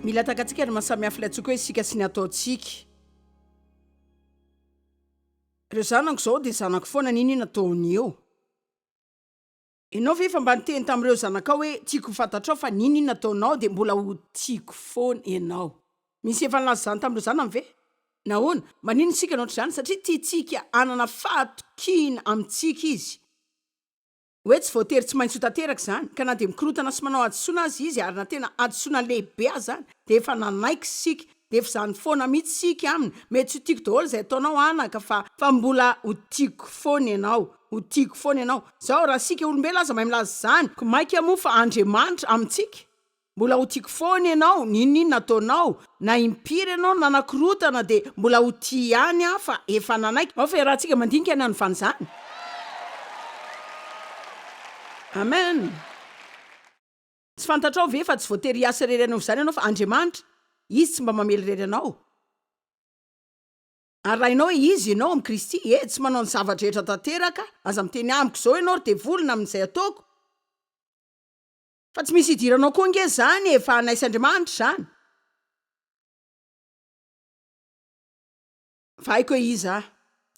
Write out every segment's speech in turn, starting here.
Mila takatsika ary mahasamihafa ilay antsoiko hoe isika sy ny ataontsika. Ireo zanako izao dia zanako foana, nino nataony eo? Ianao ve efa mba niteny tamin'ireo zanakao hoe tiako fantatrao fa nino nataonao dia mbola ho tiako foana ianao? Misy efa nilaza izany tamin'ireo zanany ve? Nahoana? Manino isika anao ohatr'izany? Satria tiatsika hanana fahatokina amintsika izy. Hoe tsy voatery tsy maintsy ho tanteraka izany, ka na dia mikorotana sy manao adisoana azy izy, ary na tena adisoana lehibe azy zany, dia efa nanaiky isika, dia efa izany foana mihitsy isika aminy. Mety tsy ho tiako daholo izay ataonao anaka, fa mbola ho tiako foana ianao, ho tiako foana ianao. Zao raha isika olombelona aza mahay milaza izany, ko maika moa fa Andriamanitra amintsika. Mbola ho tiako foana ianao, ninino nataonao, na impiry ianao na nakorotana dia mbola ho tia ihany fa efa nanaiky. Ao fa raha antsika mandinika any van'izany. Amen. Tsy fantatrao ve fa tsy voatery hiasa irery anao izany ianao fa Andriamanitra, izy tsy mba mamely irery anao. Ary raha ianao hoe izy ianao amin'ny Kristy, tsy manao ny zavatra rehetra tanteraka, aza miteny amiko izao ianao dia volona amin'izay ataoko. Fa tsy misy hidiranao koa nge zany, efa naisy Andriamanitra izany. Fa haiko hoe iza.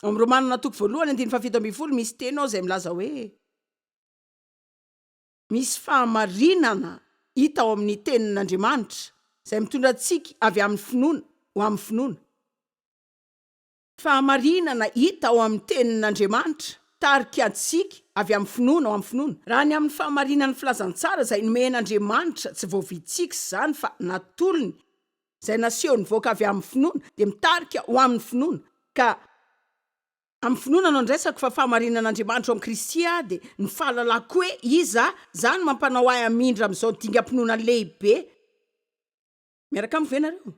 Amin'ny Romanina toko 1:7 misy teny ao izay milaza hoe misy fahamarinana hita ao amin'ny tenin'Andriamanitra izay mitondra antsika avy amin'ny finoana ho amin'ny finoana. Fahamarinana hita ao amin'ny tenin'Andriamanitra tarika antsika avy amin'ny finoana ho amin'ny finoana. Raha ny amin'ny fahamarinan'ny filazantsara izay nomen'Andriamanitra tsy voavitsika izany fa natolony izay naseho nivoaka avy amin'ny finoana dia mitarika ho amin'ny finoana. Ka amin'ny finoana no ndraisako fa fahamarinan'Andriamanitra ao amin'ny Kristy dia ny fahalalako hoe iza zany mampanao ahy hamindra amin'izao dingam-pinoana lehibe. Miaraka amiko ve nareo?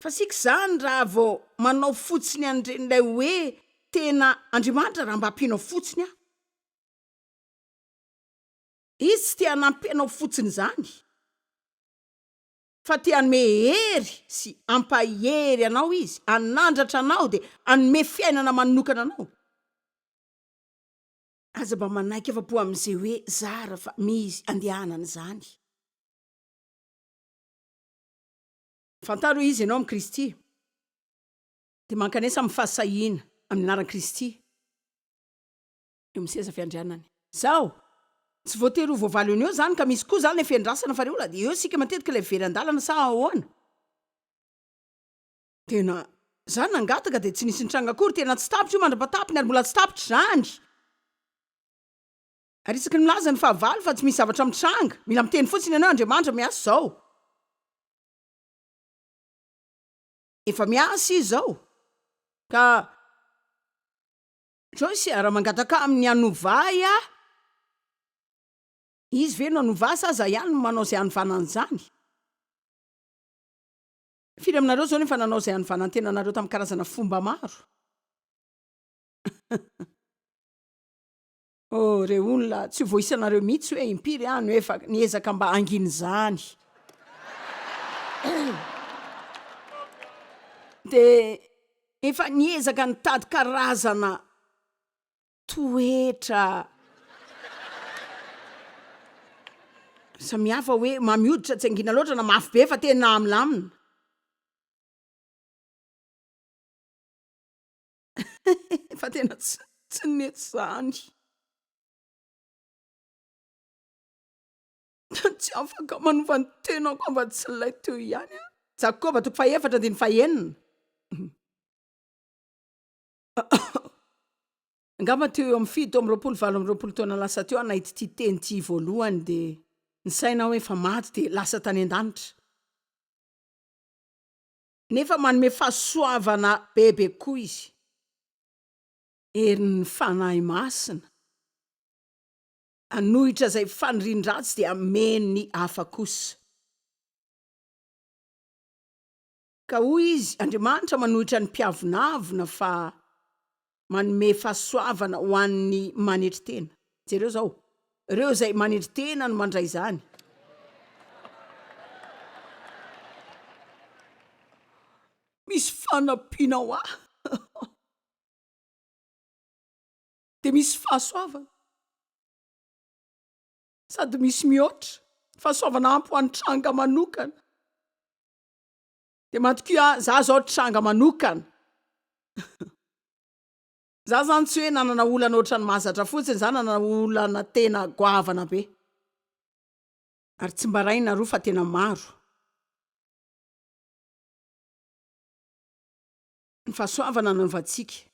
Fa sika zany raha vao manao fotsiny an'ilay hoe tena Andriamanitra raha mba ampianao fotsiny aho. Izy tsy tia hanampianao fotsiny izany, fa tia hanome hery sy ampahery anao izy, hanandratra anao dia hanome fiainana manokana anao. Aza mba manaiky afa-po amin'izay hoe zara fa misy andehanana izany. Fantaro izy ianao amin'ny Kristy, dia mankanesa amin'ny fahasahiana amin'ny anaran'i Kristy eo amin'ny seza fiandrianany. Zao tsy voatery ho voavalo eo zany, ka misy koa zany le fiandrasana fa reola dia eo sika matetika ilay veran-dalana sa ahoana. Tena zany nangataka dia tsy nisy nitranga akory, tena tsy tapitra io mandra-patapiny ary mbola tsy tapitra izany. Ary isaky milaza ny fahavalo fa tsy misy zavatra mitranga, mila miteny fotsiny ianao Andriamanitra miasa izao. Efa miasa izy izao. Ka Joyce raha mangataka amin'ny anovay izy ve no anovà sa za ihany no manao izay anovanany izany? Firy aminareo zao nefa nanao izay anovanany tenanareo tamin'ny karazana fomba maro. Reo olona tsy voisanareo mihitsy hoe impiry no efa niezaka mba anginy izany. Dia efa niezaka nitady karazana toetra samihafa hoe mamioditra tsy angina loatra na mafy be fa tena milamina. Fa tena tsy nety izany. Tsy afaka manova ny tenako afa-tsy ilay teo ihany. Jakoba 4:9. Angamba teo eo amin'ny 7-8 taona lasa teo nahita ity teny ity voalohany dia ny saina hoe efa maty dia lasa tany an-danitra. Nefa manome fahasoavana bebe koa izy. Erin'ny fanahy masina. Anohitra izay fanirian-dratsy dia ameny hafa kosa. Ka hoy izy Andriamanitra manohitra ny mpiavonavona fa manome fahasoavana ho an'ny manetry tena. Jereo zao, ireo izay manetry tena no mandray izany. Misy fanampiana ho ahy. Dia misy fahasoavana. Sady misy mihoatra. fahasoavana ampy ho an'ny tranga manokana. De matokio za zao tranga manokana. Za zany tsy hoe nanana olana ohatrany mahazatra fotsiny, za nanana olana tena goavana be. Ary tsy mba ray na roa fa tena maro. Ny fahasoavana nanovantsika.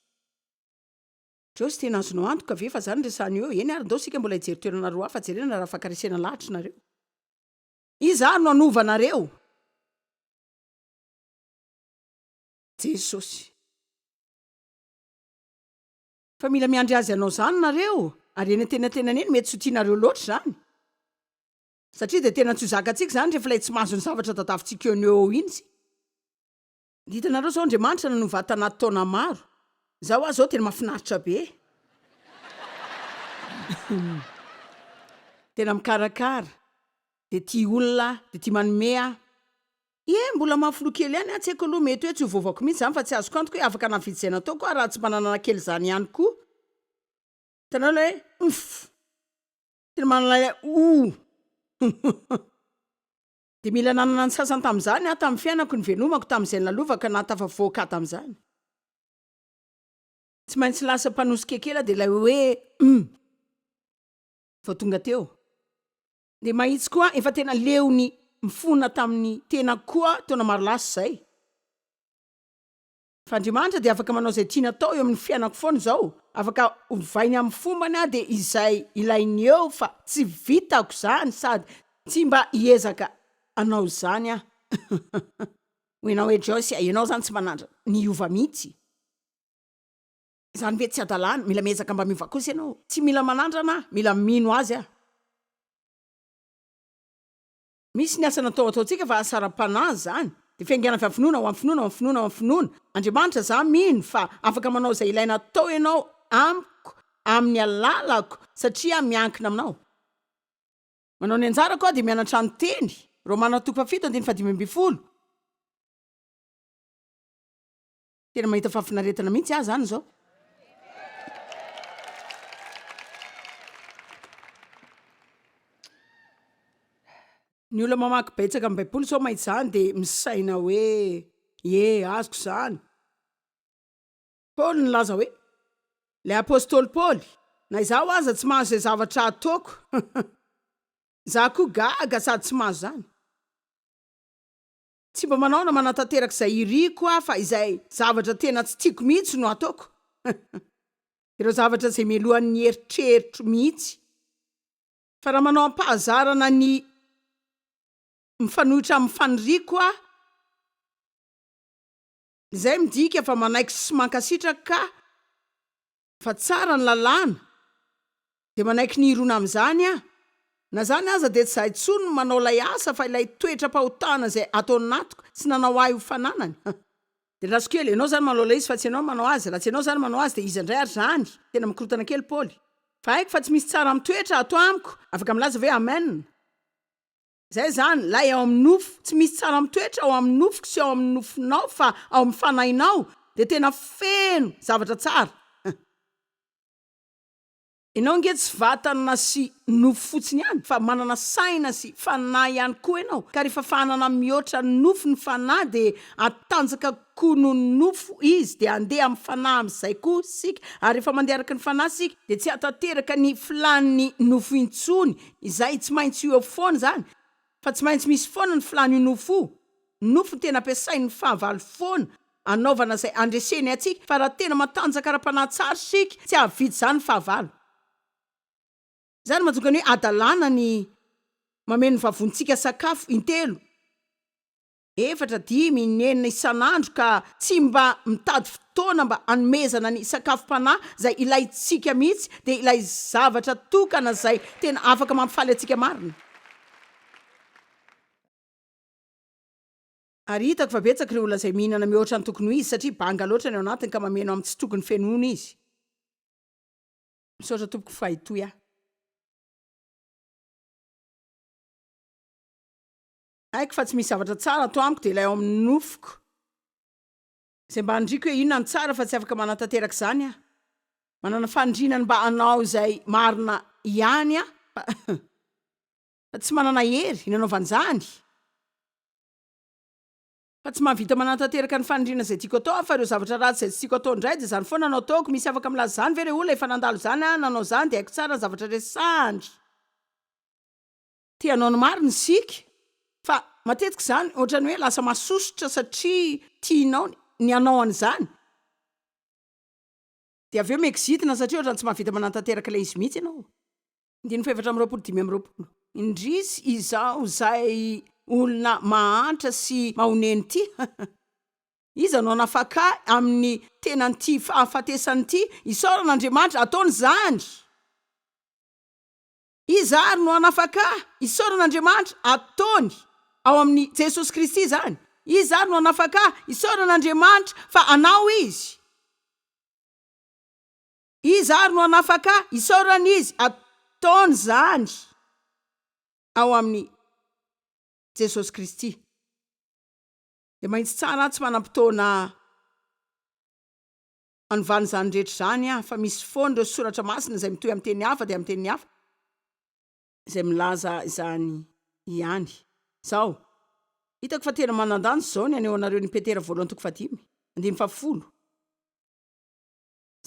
Josy tena azonao antoka ve fa zany resahany eo? Eny ary ndao sika mbola hijery toerana roa hafa jerena raha afaka resena lahatra nareo. Iza no anovanareo? Jesosy. Fa mila miandry azy anao zany nareo, ary eny tena eny mety tsy ho tianareo loatra zany. Satria de tena tsy ho zakatsika zany rehefa ilay tsy mahazo ny zavatra tadavintsika eo iny. Hitanareo zao Andriamanitra nanova tanaty taona maro. Zaho aho zao tena mahafinaritra be. Tena mikarakara, de tia olona, de tia manome. Mbola mafilo kely ihany tsy haiko aloha mety hoe tsy ho voavaoko mihitsy zany fa tsy azoko antoka hoe afaka nafidy izay natao koa raha tsy manana kely zany ihany koa. Hitanao ilay tena manana de mila nanana ny sasany tamin'izany tamin'ny fiainako ny venomako tamin'izay nalovaka na tafavoaka tamin'izany. Tsy maintsy lasa mpanosika kely de ilay hoe vao tonga teo. De mahitsy koa efa tena leony mifona tamin'ny tena koa taona maro lasa zay. Fa Andriamanitra de afaka manao izay tiana atao eo amin'ny fiainako foana zao. Afaka ovainy amin'ny fombany de izay ilainy eo fa tsy vitako zany sady tsy mba hiezaka anao zany a. Hoenao hoe Joyce, ianao zany tsy manandra niova mihitsy. Zany ve tsy adalana, mila miezaka mba miova kosa ianao. Tsy mila manandrana, mila mino azy a. Misy ny asa natao ataontsika fa asara-panahy zany. De fiaingana avy finoana ho amin'ny finoana. Andriamanitra za mino fa afaka manao izay ilaina atao ianao amiko, amin'ny alalako satria miankina aminao. Manao ny anjara koa de mianatra ny teny. Romana 7:15. Tena mahita fahafinaretana mihitsy aho zany zao. Ny olona mamaky betsaka amin'ny Baiboly zao mahita zany de misaina hoe azoko zany. Paoly nilaza hoe le apôstôly Paoly, na izaho aza tsy mahazo izay zavatra ataoko. Za koa gaga sady tsy mahazo zany. Tsy mba manao na manatanteraka izay iriko fa izay zavatra tena tsy tiako mihitsy no ataoko. Ireo zavatra izay mialohan'ny eritreritro mihitsy. Fa raha manao ampahazarana ny mifanohitra amin'ny faniriko izay midika fa manaiky sy mankasitraka fa tsara ny lalàna de manaiky ny irona amin'izany na zany aza de tsy zahay tsony no manao lay asa fa ilay toetra-pahotana izay atao natoko sy nanao ahy ho fananany. De raha kely ianao zany manao lay izy fa tsy ianao manao azy, raha tsy ianao zany manao azy de izy indray ary zany. Tena mikorotana kely Paoly. Fa haiko fa tsy misy tsara amin'ny toetra ato amiko, afaka milaza hoe amen. Zay zany lay ao amin'ny nofo, tsy misy tsara amin'ny toetra ao amin'ny nofoko sy ao amin'ny nofonao fa ao amin'ny fanahinao de tena feno zavatra tsara. Ianao nge tsy vatana sy nofo fotsiny ihany fa manana saina sy fanahy ihany koa ianao. Ka rehefa fanana mihoatra nofo ny fanahy de atanjaka koa no nofo izy de andeha amin'ny fanahy amin'izay koa sika. Ary rehefa mandeha araka ny fanahy sika de tsy atateraka ny filan'ny nofo intsony izay tsy maintsy eo foana zany. Fa tsy maintsy misy foana ny filany nofo. Nofo tena ampiasain'ny fahavalo foana anaovana izay andreseny atsika. Fa raha tena matanjaka ara-panahy tsara sika tsy ahavidy zany fahavalo. Zany mahatonga ny hoe adalàna ny mameno vavontsika sakafo intelo, 4, 5, 9 isan'andro ka tsy mba mitady fotoana mba anomezana ny sakafom-panahy izay ilayntsika mihitsy de ilay zavatra tokana izay tena afaka mampifaly atsika marina. Ary hitako fa betsaka ireo olona izay mihinana mihoatra ny tokony ho izy satria banga loatra ny ao anatiny ka mameno amin'ny tsy tokony fenoana izy. Misaotra tompoko fahitoy aho. Haiko fa tsy misy zavatra tsara ato amiko de ilay ao amin'ny nofoko. Izay mba handriko hoe inona ny tsara fa tsy afaka manatanteraka izany aho. Manana fandrinana mba hanao izay marina ihany aho. fa tsy manana hery nanaovan'izany fa tsy mahavita manantanteraka ny fanindrina zay tiako atao fa reo zavatra ratsy zay tsy tiako atao indray de zany foana nanao taoko misy afaka milaza zany ve re olona efa nandalo zany a nanao zany de haiko tsara ny zavatra resandry tianao ny mariny sika fa matetika zany ohatrany hoe lasa masosotra satria tianao ny anao an'izany de avy eo mexitina satria ohatrany tsy mahavita manantanteraka ilay izy mihitsy ianao 7:25 indrisy izao zay olona mahantra sy mahoneny ty iza anao nafaka amin'ny tenan'ity fahafatesany ity isaoran'Andriamanitra ataony zany iza ary no anafaka isaoran'Andriamanitra ataony ao amin'ny Jesosy Kristy zany iza ary no anafaka isaoran'Andriamanitra fa anao iza ary no anafaka isaoran'izy ataony zany ao amin'ny Jesosy Kristy de mahitsy tsara tsy manam-potoana anovany zany rehetra zany fa misy foana ireo soratra masina zay mitohy amin'ny teny hafa de amin'ny teny hafa zay milaza izany ihany zao hitako fa tena manandany zao ny aneo anareo ny Petera 1:5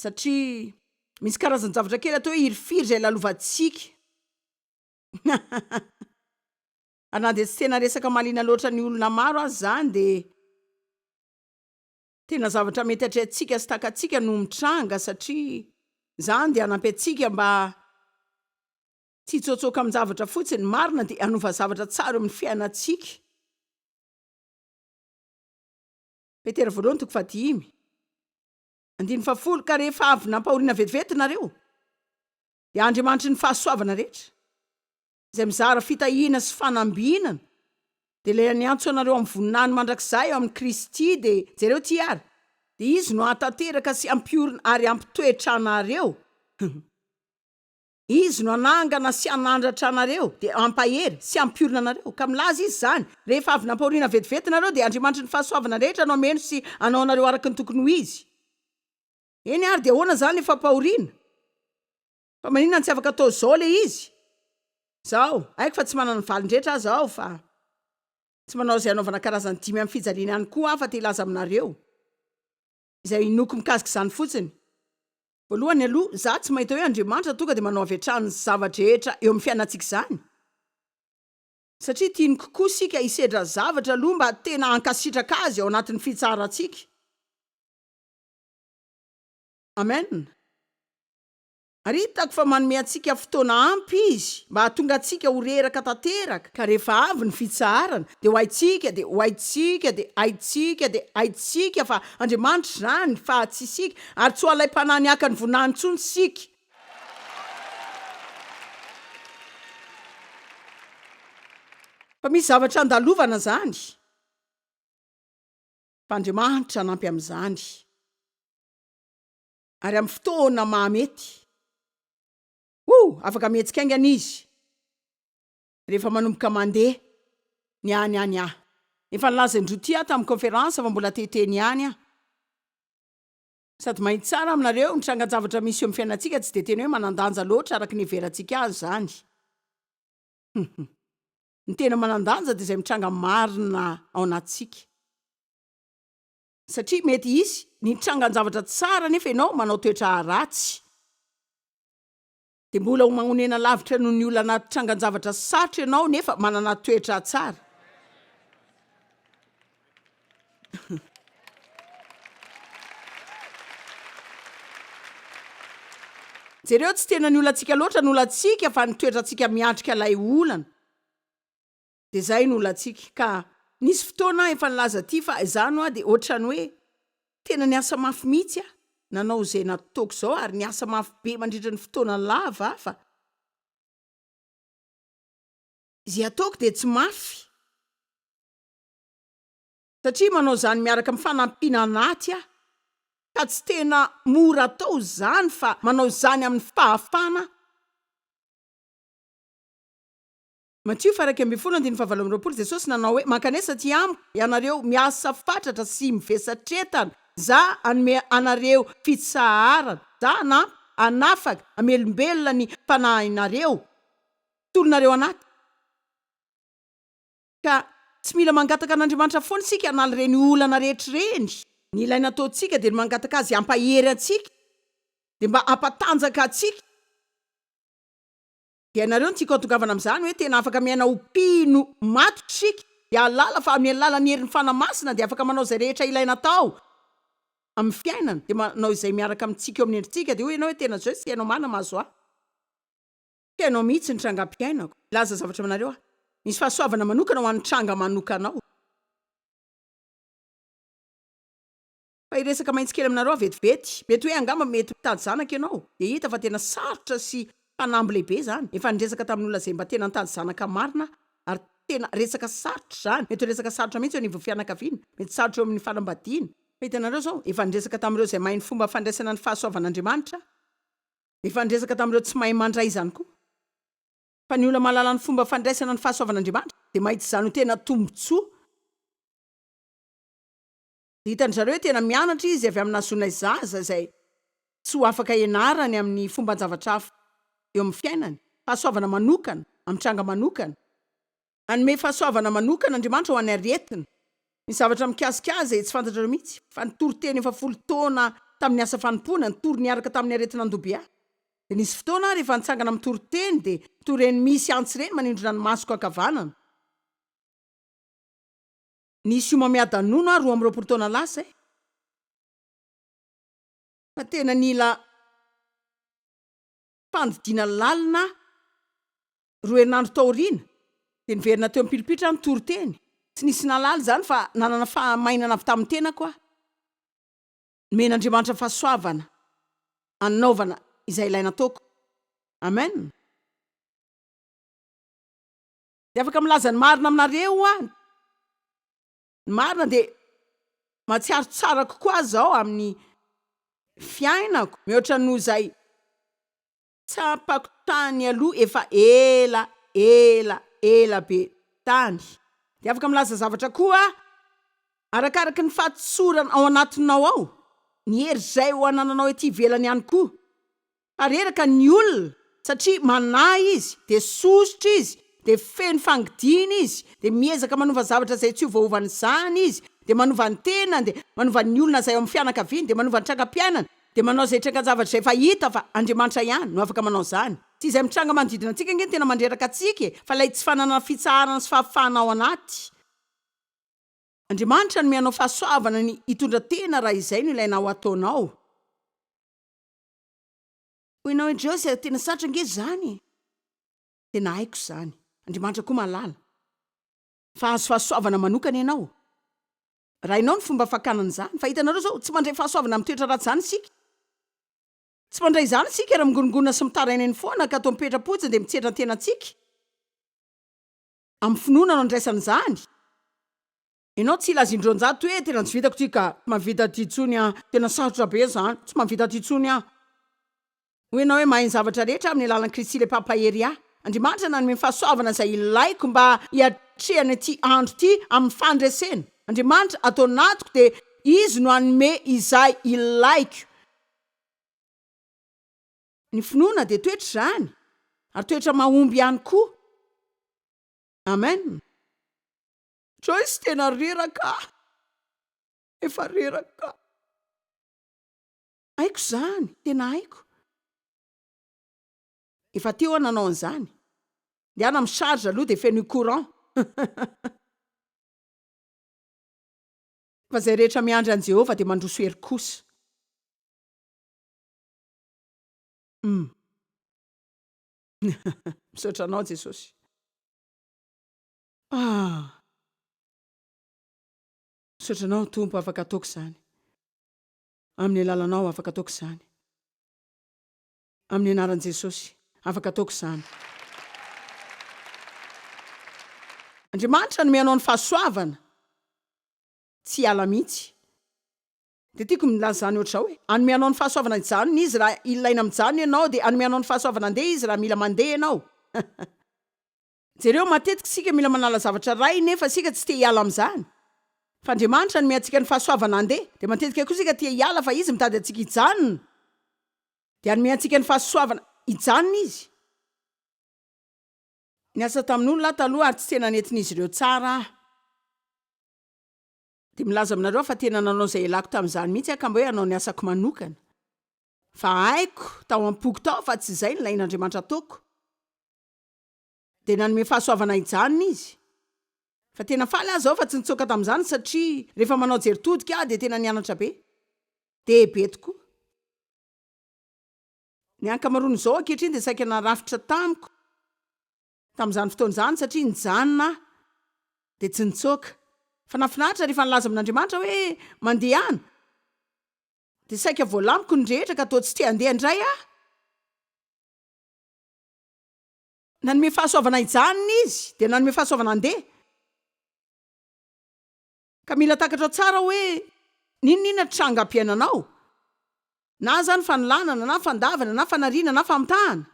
satria misy karazany zavatra kely atao hoe irifiry zay lalovantsika ana de tsy tena resaka malina loatra ny olona maro azy zany de tena zavatra mety atreatsika sy takatsika no mitranga satria zany de anampy atsika mba tsy tsotsoka amin'ny zavatra fotsiny marina de anova zavatra tsara eo amin'ny fiainatsika Petera 1:5 ka rehefa avy nampahoriana vetivety nareo de Andriamanitry ny fahasoavana rehetra zay mizara fitahiana sy fanambinana de ilay niantso anareo amin'ny voninany mandrakizay eo amin'ny Kristy de jereo ty ary de izy no atanteraka sy ampiorina ary ampitoetra anareo izy no anangana sy anandratra anareo de ampahery sy ampiorina anareo ka milaza izy zany rehefa avy nampahoriana vetivety nareo de Andriamanitry ny fahasoavana rehetra no ameno sy anao anareo araka ny tokony ho izy eny ary de ahoana zany efa mpahoriana fa maninona tsy afaka atao zao le izy zao haiko fa tsy manana valindrehetra zao fa tsy manao zay anaovana karazany 5 amin'ny fijaliana ihany koa afa te ilaza aminareo izay noko mikasika izany fotsiny voalohany aloha za tsy mahita hoe Andriamanitra tonga de manao avy hatrany zavatra rehetra eo amin'ny fiainatsika zany satria tiany kokoa sika isedra zavatra aloha mba tena ankasitraka azy ao anatin'ny fitsaratsika amen ary hitako fa manome atsika fotoana ampy izy mba hahatonga atsika ho reraka tanteraka ka rehefa avy ny fitsarana de ho haitsika de ho haitsika de haitsika de haitsika fa Andriamanitra zany fa tsy isika ary tsy ho alay-panany aka ny vonany ntsony sika fa misy zavatra andalovana zany fa Andriamanitra nampy amin'izany ary amin'ny fotoana mahamety afaka mihetsika aingana izy rehefa manomboka mandeha ny any efa nilaza indro ty tamin'ny konferansa fa mbola teteny ihany sady mahitsy tsara aminareo nitrangan-javatra misy eo amin'ny fiainatsika tsy de teny hoe manandanja loatra araka ny heveratsika azy zany ny tena manandanja de zay mitranga marina ao anatsika satria mety izy nitrangan-javatra tsara nefa ianao manao toetra ratsy de mbola ho magnonena lavitra noho ny olona anaty trangan-javatra sarotra ianao nefa manana toetra tsara jereo tsy tena ny olantsika loatra ny olantsika fa nitoetratsika miatrika ilay olana de zay ny olantsika ka nisy fotoana efa nilaza ty fa izano de ohatrany hoe tena ny asa mafy mihitsy nanao zay nataoko zao ary ny asa mafy be mandritra ny fotoana lava fa zay ataoko de tsy mafy satria manao zany miaraka amin'ny fanampiana anaty ka tsy tena mora atao zany fa manao zany amin'ny fahafana Matthieu 5:20 Jesosy nanao hoe mankanesa ty amiko ianareo miasa fatratra sy mivesatretana za anome anareo fitsaharana za anafaka amelombelona ny fanahinareo tolonareo anaty ka tsy mila mangataka an'Andriamanitra foana sika analy reny olana rehetrareny. Ny ilaina ataontsika dia mangataka azy ampahery atsika dia mba ampatanjaka atsika. Dia ianareo tiako atongavana amin'izany hoe tena afaka miaina ompino matotrika dia alala fa amin'ny alalan'ny herin'ny fanamasina dia afaka manao izay rehetra ilaina atao amin'ny fiainana dia manao izay miaraka amintsika eo amin'ny endritsika. Dia hoy ianao hoe tena zao sy hainao marina mahazo ahy, hainao mihitsy ny trangam-piainako. Laza zavatra aminareo aho, misy fahasoavana manokana ho an'ny tranga manokanao. Fa iresaka maintsy kely aminareo vetivety, mety hoe angamba mety mitady zanaka ianao dia hita fa tena sarotra sy mpanamby lehibe zany. Efa niresaka tamin'olona izay mba tena nitady zanaka marina ary tena resaka sarotra zany. Mety resaka sarotra mihitsy eo ny fianakaviana, mety sarotra eo amin'ny fanambadiana. Fa hitanareo zao, efa niresaka tamin'ireo izay mahay ny fomba fandraisana ny fahasoavan'Andriamanitra, efa niresaka tamin'ireo tsy mahay mandray zany koa. Fa ny olona mahalala ny fomba fandraisana ny fahasoavan'Andriamanitra dia mahita izany ho tena tombotsoa. Hitany zareo hoe tena mianatra izy avy amin'ny azonay zaza izay tsy ho afaka ianarany amin'ny fomban-javatra hafa eo amin'ny fiainany. Fahasoavana manokana, amin'ny tranga manokana. Anome fahasoavana manokana Andriamanitra ho an'ny aretina. Ny zavatra mikasika azy tsy fantatrareo mihitsy, fa nitory teny efa 10 taona tamin'ny asa fanompoana, nitory niaraka tamin'ny aretina an-Dobia. Dia nisy fotoana rehefa nitsangana mitory teny dia toreny misy antsy reny manindrona ny masoko ankavanana. Nisy io mamiadanono 20 taona lasa fa tena nila fandidiana lalina 2 herinandro taoriana dia niverina teo ampilipitra ny tory teny. Tsy nisy nalaly zany fa nanana fahamainana avy tamin'ny tena koa. Men'Andriamanitra fahasoavana anaovana izay ilaina ataoko. Amen. Dia afaka milaza ny marina aminareo aho. Ny marina dia matsiaro tsara kokoa zao amin'ny fiainako, mihoatra noho izay tsapako tany aloha efa ela be tany. Dia afaka milaza zavatra koa arakaraka ny fahatsorana ao anatinao ao, ny hery zay ho anananao ety ivelany ihany koa. Areraka ny olona satria manahy izy, dia sosotra izy, dia feno fangidiana izy, dia miezaka manova zavatra izay tsy ho voaovany izany izy, dia manova ny tenany, dia manova ny olona izay ao amin'ny fianakaviany, dia manova ny trangam-piainana, dia manao izay trangan-javatra izay fa hita fa Andriamanitra ihany no afaka manao izany. Tsy izay mitranga manodidina antsika nge tena mandreraka antsika fa ilay tsy fananana fitsaharana sy fahafahana ao anaty. Andriamanitra no mianao fahasoavana ny hitondra tena raha izay no ilainao ataonao. Hoinao hoe Joyce tena sarotra nge zany. Tena haiko zany. Andriamanitra koa mahalala. Fa azo fahasoavana manokana ianao. Raha ianao ny fomba fakanana zany. Fa hitanareo zao tsy mandray fahasoavana amin'ny toetra ratsy zany sika. Tsy mandray zany sika raha mingonongona sy mitaraina eny foana ka atao mipetra-potsiny dia mitsedra tena tsika. Amin'ny finoana no andraisana izany. Ianao tsy ilazindron-jato hoe tena tsy vitako tika, mavita ty tsony tena sarotra be zany, tsy mavita ty tsony Hoy ianao hoe mahay ny zavatra rehetra amin'ny alalan'i Kristy le pampahery ahy. Andriamanitra nanome fahasoavana izay ilaiko mba hiatrehana ity andro ity amin'ny fandresena. Andriamanitra atao natoko dia izy no hanome izay ilaiko. Ny finoana dia toetra zany, ary toetra mahomby ihany koa. Amen. Joyce tena reraka. Efa reraka. Haiko zany, tena haiko. Efa teo aho nanao an'izany. Dia ana misarja aloha dia feno courant. Fa izay rehetra miandry an' Jehovah dia mandroso hery kosa. Misaotra anao Jesosy. Misaotra anao Tompo, afaka ataoko izany. Amin'ny alalanao afaka ataoko izany. Amin'ny anaran'i Jesosy afaka ataoko izany. Andriamanitra no mianao ny fahasoavana. Tsy ala mihitsy. Dia tiako milaza izany ohatra hoe anome anao ny fahasoavana ijanona izy raha ilaina mijanona ianao, dia anome anao ny fahasoavana andeha izy raha mila mandeha ianao. Jereo matetika sika mila manala zavatra ray nefa sika tsy te hiala amin'izany. Fa Andriamanitra no miantsika ny fahasoavana andeha, dia matetika koa sika te hiala fa izy mitady antsika hijanona. Dia anome antsika ny fahasoavana hijanona izy. niasa tamin'olona taloha ary tsy tena nentin'izy ireo tsara de milaza aminareo fa tena nanao zay ilako tamin'izany mihitsy ka mba hoe anao ny asako manokana fa haiko tao am-poko tao fa tsy izay ny lain'Andriamanitra ataoko de nanome fahasoavana ijanona izy fa tena faly azy zao fa tsy nitsoka tamin'izany satria rehefa manao jeritodika de tena nianatra be be tokoa ny ankamaroany zao ankehitriny de saika narafitra tamiko tamin'izany fotoana izany satria nijanona de tsy nitsoka fa nafinaritra rehefa nilaza amin'Andriamanitra hoe mandeha any de saika voalamiko ny rehetra ka atao tsy te handeha indray nanome fahasoavana ijanona izy de nanome fahasoavana andeha ka mila takatra tsara hoe ninona tranga ampiainanao na zany fanolanana na fandavana na fanariana na famitahana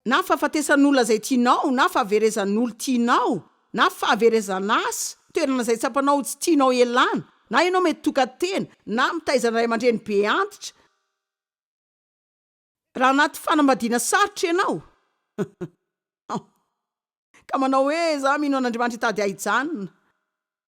na fahafatesan'olona zay tianao na fahaverezan'olo tianao na fahaverezana asa toerana zay tsapanao tsy tianao elana na ianao mety tokatena na mitaizana ray aman-dreny be antitra raha anaty fanambadiana sarotra ianao ka manao hoe za mino an'Andriamanitra hitady ahijanona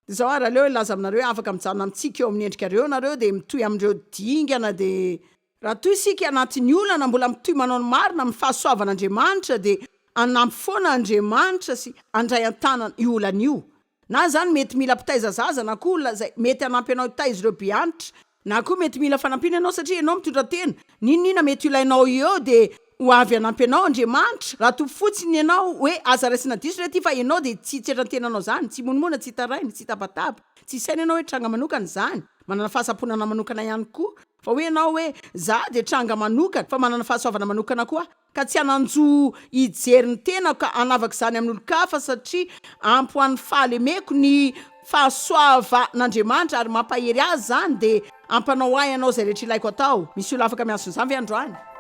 de zao raha leo ilaza aminareo afaka mijanona amintsika eo amin'ny endrikareo nareo de mitoy amindreo dingana de raha toy isika anatin'ny olana mbola mitoy manao ny marina amin'ny fahasoavan'Andriamanitra de anampy foana Andriamanitra sy andray an-tanana io olana io na zany mety mila mpitaiza zaza na koa olona zay mety anampy anao hitaiza ireo be antitra na koa mety mila fanampiana ianao satria ianao mitondra tena ninina mety ilainao eo de ho avy anampy anao Andriamanitra raha to fotsiny ianao hoe aza raisina diso re ty fa ianao de tsy tsetran-tenanao zany tsy monimona tsy hitaraina tsy hitabataba tsy isaina ianao hoe tranga manokana zany manana fahasaponana manokana ihany koa fa hoe ianao hoe za de tranga manokana fa manana fahasoavana manokana koa ka tsy hananjo hijery ny tena ka anavaka izany amin'olo-kafa satria ampy ho an'ny fahalemeko ny fahasoavan'Andriamanitra ary mampahery azy zany de ampanao ahy ianao zay rehetra ilaiko atao misy olo afaka miazony izany ve androany